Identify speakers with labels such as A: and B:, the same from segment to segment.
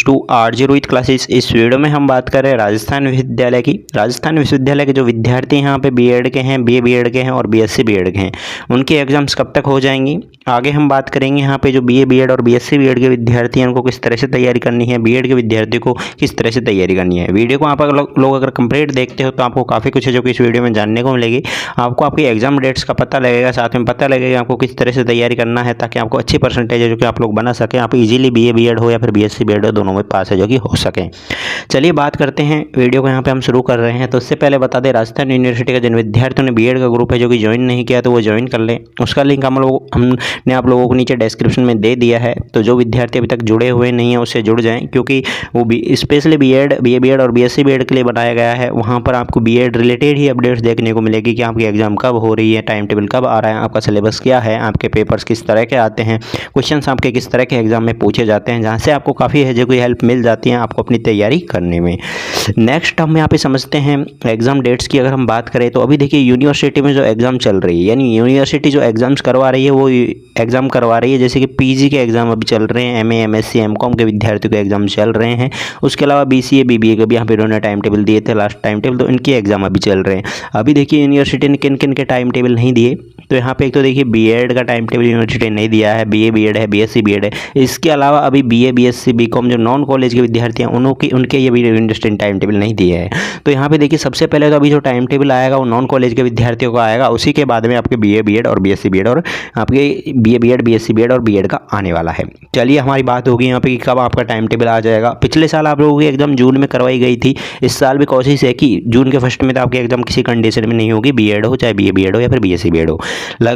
A: Welcomes to RJ Rohit classes. इस video में हम बात कर रहे हैं राजस्थान विश्वविद्यालय की। राजस्थान विश्वविद्यालय के जो विद्यार्थी यहाँ पे बीएड के हैं, बीए बीएड के हैं और बीएससी बीएड के हैं, उनकी एग्जाम्स कब तक हो जाएंगी। आगे हम बात करेंगे यहाँ पे जो बीए बीएड और बीएससी बीएड के विद्यार्थी हैं उनको किस तरह से तैयारी करनी है, बीएड के विद्यार्थी को किस तरह से तैयारी करनी है। वीडियो को आप लोग अगर कंप्लीट देखते हो तो आपको काफ़ी कुछ है जो कि इस वीडियो में जानने को मिलेगी। आपको आपकी एग्जाम डेट्स का पता लगेगा, साथ में पता लगेगा आपको किस तरह से तैयारी करना है ताकि आपको अच्छी परसेंटेज है जो कि आप लोग बना सकें, आप इजीली बीए बीएड हो या फिर बीएससी बीएड हो दोनों में पास है जो कि हो सकें। चलिए बात करते हैं, वीडियो को यहाँ पे हम शुरू कर रहे हैं। तो उससे पहले बता दें, राजस्थान यूनिवर्सिटी का जिन विद्यार्थियों ने बीएड का ग्रुप है जो कि ज्वाइन नहीं किया तो वो ज्वाइन कर लें। उसका लिंक हमने आप लोगों को नीचे डिस्क्रिप्शन में दे दिया है। तो जो विद्यार्थी अभी तक जुड़े हुए नहीं हैं उससे जुड़ जाएँ, क्योंकि वो स्पेशली बीए बीएड और बीएससी बीएड के लिए बनाया गया है। वहाँ पर आपको बीएड रिलेटेड ही अपडेट्स देखने को मिलेगी कि आपकी एग्जाम कब हो रही है, टाइम टेबल कब आ रहा है, आपका सिलेबस क्या है, आपके पेपर्स किस तरह के आते हैं, क्वेश्चंस आपके किस तरह के एग्जाम में पूछे जाते हैं, जहाँ से आपको काफ़ी है जो कोई हेल्प मिल जाती है आपको अपनी तैयारी करने में। नेक्स्ट हम यहाँ पे समझते हैं एग्ज़ाम डेट्स की। अगर हम बात करें तो अभी देखिए यूनिवर्सिटी में जो एग्ज़ाम चल रही है, यानी यूनिवर्सिटी जो एग्ज़ाम्स करवा रही है वो एग्ज़ाम करवा रही है, जैसे कि पीजी के एग्ज़ाम अभी चल रहे हैं, एमए एमएससी एमकॉम के विद्यार्थियों के एग्ज़ाम चल रहे हैं। उसके अलावा बीसीए बीबीए के भी यहाँ पे इन्होंने टाइम टेबल दिए थे, लास्ट टाइम टेबल, तो इनके एग्ज़ाम अभी चल रहे हैं। अभी देखिए यूनिवर्सिटी ने किन किन के टाइम टेबल नहीं दिए। तो यहाँ पे एक तो देखिए बीएड का टाइम टेबल यूनिवर्सिटी ने नहीं दिया है, बीए बीएड है, बीएससी बीएड है। इसके अलावा अभी बीए बीएससी बीकॉम जो नॉन कॉलेज के विद्यार्थी हैं उनके ये भी यूनिवर्सिटी ने टाइम टेबल नहीं दिए है। तो यहाँ पे देखिए सबसे पहले तो अभी जो टाइम टेबल आएगा वो नॉन कॉलेज के विद्यार्थियों का आएगा, उसी के बाद में आपके बीए बीएड और बीएससी बीएड और आपके बीए बीएड बीएससी बीएड और बीएड का आने वाला है। चलिए हमारी बात होगी यहाँ पे कि कब आपका टाइम टेबल आ जाएगा। पिछले साल आप लोगों की एग्जाम जून में करवाई गई थी, इस साल भी कोशिश है कि जून के फर्स्ट में तो आपकी एग्जाम किसी कंडीशन में नहीं होगी, बीएड हो चाहे बीए बीएड हो या फिर बीएससी बीएड हो।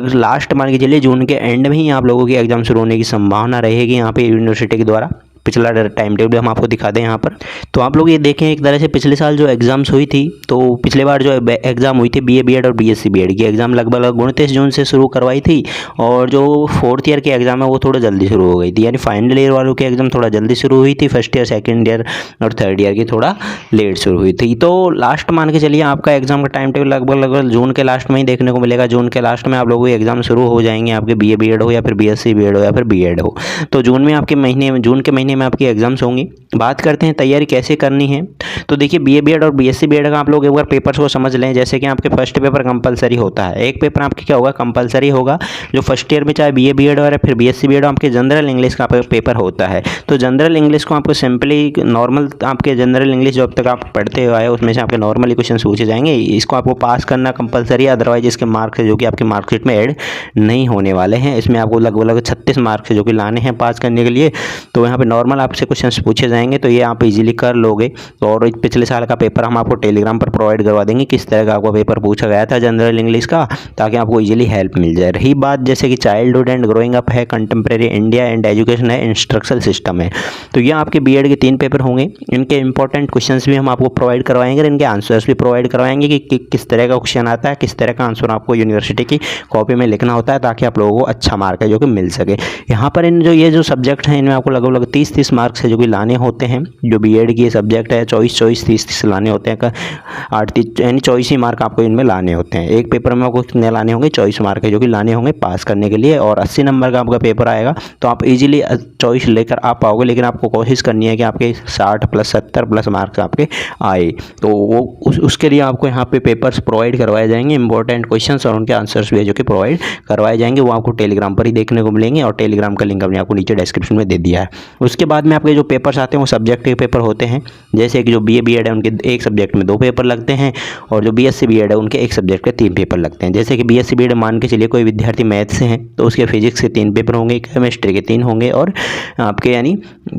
A: लास्ट मान के चलिए जून के एंड में ही आप लोगों की एग्जाम शुरू होने की संभावना रहेगी यहाँ पे यूनिवर्सिटी के द्वारा। पिछला टाइम टेबल हम आपको दिखा दें यहाँ पर। तो आप लोग ये देखें, एक तरह से पिछले साल जो एग्ज़ाम्स हुई थी, तो पिछले बार जो एग्ज़ाम हुई थी बीए बीएड और बीएससी बीएड की एग्ज़ाम लगभग 29 जून से शुरू करवाई थी, और जो फोर्थ ईयर की एग्ज़ाम है वो थोड़ा जल्दी शुरू हो गई थी, यानी फाइनल ईयर वालों की एग्ज़ाम थोड़ा जल्दी शुरू हुई थी, फर्स्ट ईयर सेकेंड ईयर और थर्ड ईयर की थोड़ा लेट शुरू हुई थी। तो लास्ट मान के चलिए आपका एग्ज़ाम का टाइम टेबल लगभग जून के लास्ट में ही देखने को मिलेगा। जून के लास्ट में आप लोगों के एग्ज़ाम शुरू हो जाएंगे, आपके बीए बीएड हो या फिर बीएससी बीएड हो या फिर बीएड हो। तो जून के महीने में आपकी एग्जाम्स होंगी। बात करते हैं तैयारी कैसे करनी है। तो देखिए बीए बीएड और बीएससी बीएड का आप लोग एक बार पेपर्स को समझ लें। जैसे कि आपके फर्स्ट पेपर कंपलसरी होता है, एक पेपर आपके क्या होगा, कंपलसरी होगा, जो फर्स्ट ईयर में चाहे बीए बीएड हो या फिर बीएससी बीएड हो, आपके जनरल इंग्लिश का पेपर होता है। तो जनरल इंग्लिश को आपको सिंपली नॉर्मल, आपके जनरल इंग्लिश जो अब तक आप पढ़ते हुए आए उसमें से आपके नॉर्मली क्वेश्चन पूछे जाएंगे, इसको आपको पास करना कंपलसरी है। अदरवाइज इसके मार्क्स जो कि आपके मार्कशीट में ऐड नहीं होने वाले हैं, इसमें आपको लगभग 36 मार्क्स जो कि लाने हैं पास करने के लिए। तो यहाँ पे नॉर्मल आपसे क्वेश्चन पूछे जाएंगे, तो ये आप इजीली कर लोगे। और पिछले साल का पेपर हम आपको टेलीग्राम पर प्रोवाइड करवा देंगे, किस तरह का आपको पेपर पूछा गया था जनरल इंग्लिश का, ताकि आपको इजीली हेल्प मिल जाए। रही बात जैसे कि चाइल्डहुड एंड ग्रोइंग अप है, कंटेम्प्रेरी इंडिया एंड एजुकेशन है, इंस्ट्रक्शनल सिस्टम है, तो ये आपके बीएड के 3 पेपर होंगे। इनके इंपॉर्टेंट क्वेश्चंस भी हम आपको प्रोवाइड करवाएंगे और इनके आंसर्स भी प्रोवाइड करवाएंगे कि किस तरह का क्वेश्चन आता है, किस तरह का आंसर आपको यूनिवर्सिटी की कॉपी में लिखना होता है, ताकि आप लोगों को अच्छा मार्क है जो कि मिल सके। यहाँ पर ये जो सब्जेक्ट हैं इनमें आपको लगभग 30 मार्क्स है जो कि लाने होते हैं। जो बीएड की सब्जेक्ट है 24 लाने होते हैं, 8 यानी 24 ही मार्क आपको इनमें लाने होते हैं। एक पेपर में आपको कितने लाने होंगे, 24 मार्क है जो कि लाने होंगे पास करने के लिए। और 80 नंबर का आपका पेपर आएगा, तो आप इजीली 24 लेकर आ पाओगे, लेकिन आपको कोशिश करनी है कि आपके 60 प्लस 70 प्लस मार्क्स आपके आए। तो वो उसके लिए आपको यहाँ पे पेपर्स प्रोवाइड करवाए जाएंगे, इंपॉर्टेंट क्वेश्चंस और उनके आंसर्स भी है जो कि प्रोवाइड करवाए जाएंगे। वो आपको टेलीग्राम पर ही देखने को मिलेंगे, और टेलीग्राम का लिंक हमने आपको नीचे डिस्क्रिप्शन में दे दिया है। उसके बाद में आपके जो पेपर्स आते हैं वो सब्जेक्ट के पेपर होते हैं। जैसे कि जो बीए बीएड है उनके एक सब्जेक्ट में 2 पेपर लगते हैं, और जो बीएससी बीएड है उनके एक सब्जेक्ट के 3 पेपर लगते हैं। जैसे कि बीएससी बीएड मान के चलिए कोई विद्यार्थी मैथ से हैं तो उसके फिजिक्स के 3 पेपर होंगे, केमिस्ट्री के 3 होंगे, और आपके यानी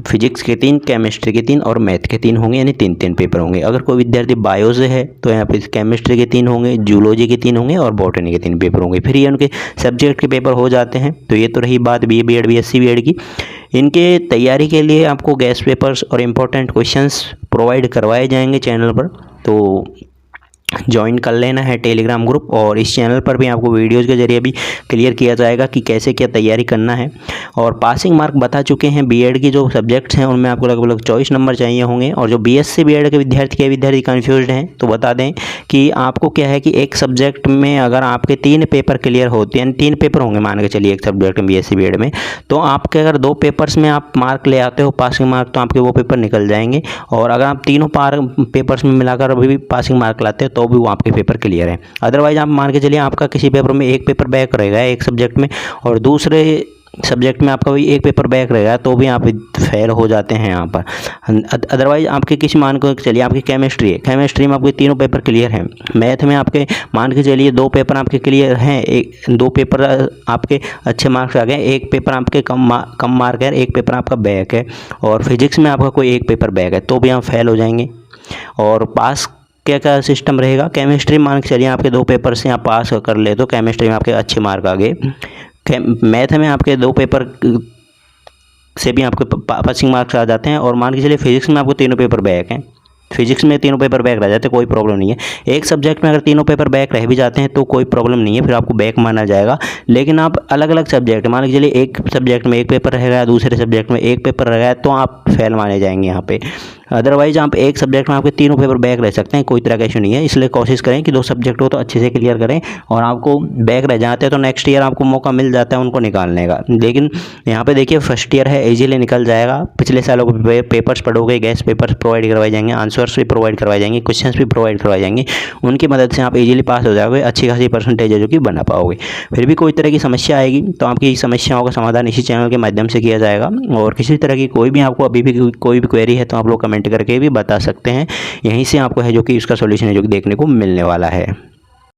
A: फिजिक्स के 3, केमिस्ट्री के 3 और मैथ के 3 होंगे, यानी 3 पेपर होंगे। अगर कोई विद्यार्थी बायो से है तो यहाँ पे केमिस्ट्री के 3 होंगे, जूलॉजी के 3 होंगे और बॉटनी के 3 पेपर होंगे। फिर ये उनके सब्जेक्ट के पेपर हो जाते हैं। तो ये तो रही बात बीए बीएड बीएससी बीएड की। इनके तैयारी के लिए आपको गेस्ट पेपर्स और इम्पोर्टेंट क्वेश्चंस प्रोवाइड करवाए जाएंगे चैनल पर। तो ज्वाइन कर लेना है टेलीग्राम ग्रुप। और इस चैनल पर भी आपको वीडियोज़ के ज़रिए भी क्लियर किया जाएगा कि कैसे क्या तैयारी करना है। और पासिंग मार्क बता चुके हैं। बीएड की जो सब्जेक्ट्स हैं उनमें आपको लगभग 24 नंबर चाहिए होंगे। और जो बीएससी बीएड के विद्यार्थी कन्फ्यूज्ड हैं तो बता दें कि आपको क्या है कि एक सब्जेक्ट में अगर आपके 3 पेपर क्लियर होते हैं, 3 पेपर होंगे मान के चलिए एक सब्जेक्ट में बीएससी बीएड में, तो आपके अगर 2 पेपर्स में आप मार्क ले आते हो पासिंग मार्क, तो आपके वो पेपर निकल जाएंगे। और अगर आप तीनों पेपर्स में मिलाकर अभी भी पासिंग मार्क लाते हैं तो भी वो आपके पेपर क्लियर है। अदरवाइज आप मान के चलिए आपका किसी पेपर में एक पेपर बैक रहेगा एक सब्जेक्ट में, और दूसरे सब्जेक्ट में आपका भी एक पेपर बैक रहेगा, तो भी आप फेल हो जाते हैं यहाँ पर। अदरवाइज आपके किसी मान को चलिए आपकी केमिस्ट्री है, केमिस्ट्री में आपके तीनों पेपर क्लियर हैं। मैथ में आपके मान के चलिए 2 पेपर आपके क्लियर हैं, 2 पेपर आपके अच्छे मार्क्स आ गए, एक पेपर आपके कम मार्क है, एक पेपर आपका बैक है। और फिजिक्स में आपका कोई एक पेपर बैक है तो भी आप फेल हो जाएंगे। और पास क्या क्या सिस्टम रहेगा, केमिस्ट्री मान के चलिए आपके 2 पेपर से आप पास कर ले तो केमिस्ट्री में आपके अच्छे मार्क आ गए। मैथ में आपके 2 पेपर से भी आपके पासिंग मार्क्स आ जाते हैं। और मान के चलिए फिजिक्स में आपको तीनों पेपर बैक हैं, फिजिक्स में तीनों पेपर बैक रह जाते हैं, कोई प्रॉब्लम नहीं है। एक सब्जेक्ट में अगर तीनों पेपर बैक रह भी जाते हैं तो कोई प्रॉब्लम नहीं है, फिर आपको बैक माना जाएगा। लेकिन आप अलग अलग सब्जेक्ट मान के चलिए एक सब्जेक्ट में एक पेपर रह गया, दूसरे सब्जेक्ट में एक पेपर रह गया, तो आप फेल माने जाएंगे यहाँ पे। अदरवाइज आप एक सब्जेक्ट में आपके तीनों पेपर बैक रह सकते हैं, कोई तरह का इशू नहीं है। इसलिए कोशिश करें कि 2 सब्जेक्ट हो तो अच्छे से क्लियर करें। और आपको बैक रह जाते हैं तो नेक्स्ट ईयर आपको मौका मिल जाता है उनको निकालने का। लेकिन यहाँ पे देखिए फर्स्ट ईयर है, इजीली निकल जाएगा। पिछले सालों के पेपर्स पढ़ोगे, गेस्ट पेपर्स प्रोवाइड करवाए जाएंगे, आंसर्स भी प्रोवाइड करवाए जाएंगे, क्वेश्चंस भी प्रोवाइड करवाए जाएंगे। उनकी मदद से आप इजीली पास हो जाओगे, अच्छी खासी परसेंटेज है जो कि बना पाओगे। फिर भी कोई तरह की समस्या आएगी तो आपकी समस्याओं का समाधान इसी चैनल के माध्यम से किया जाएगा। और किसी तरह की कोई भी आपको अभी भी कोई भी क्वेरी है तो आप लोग कमेंट करके भी बता सकते हैं। यहीं से आपको है जो कि इसका सॉल्यूशन है जो कि देखने को मिलने वाला है।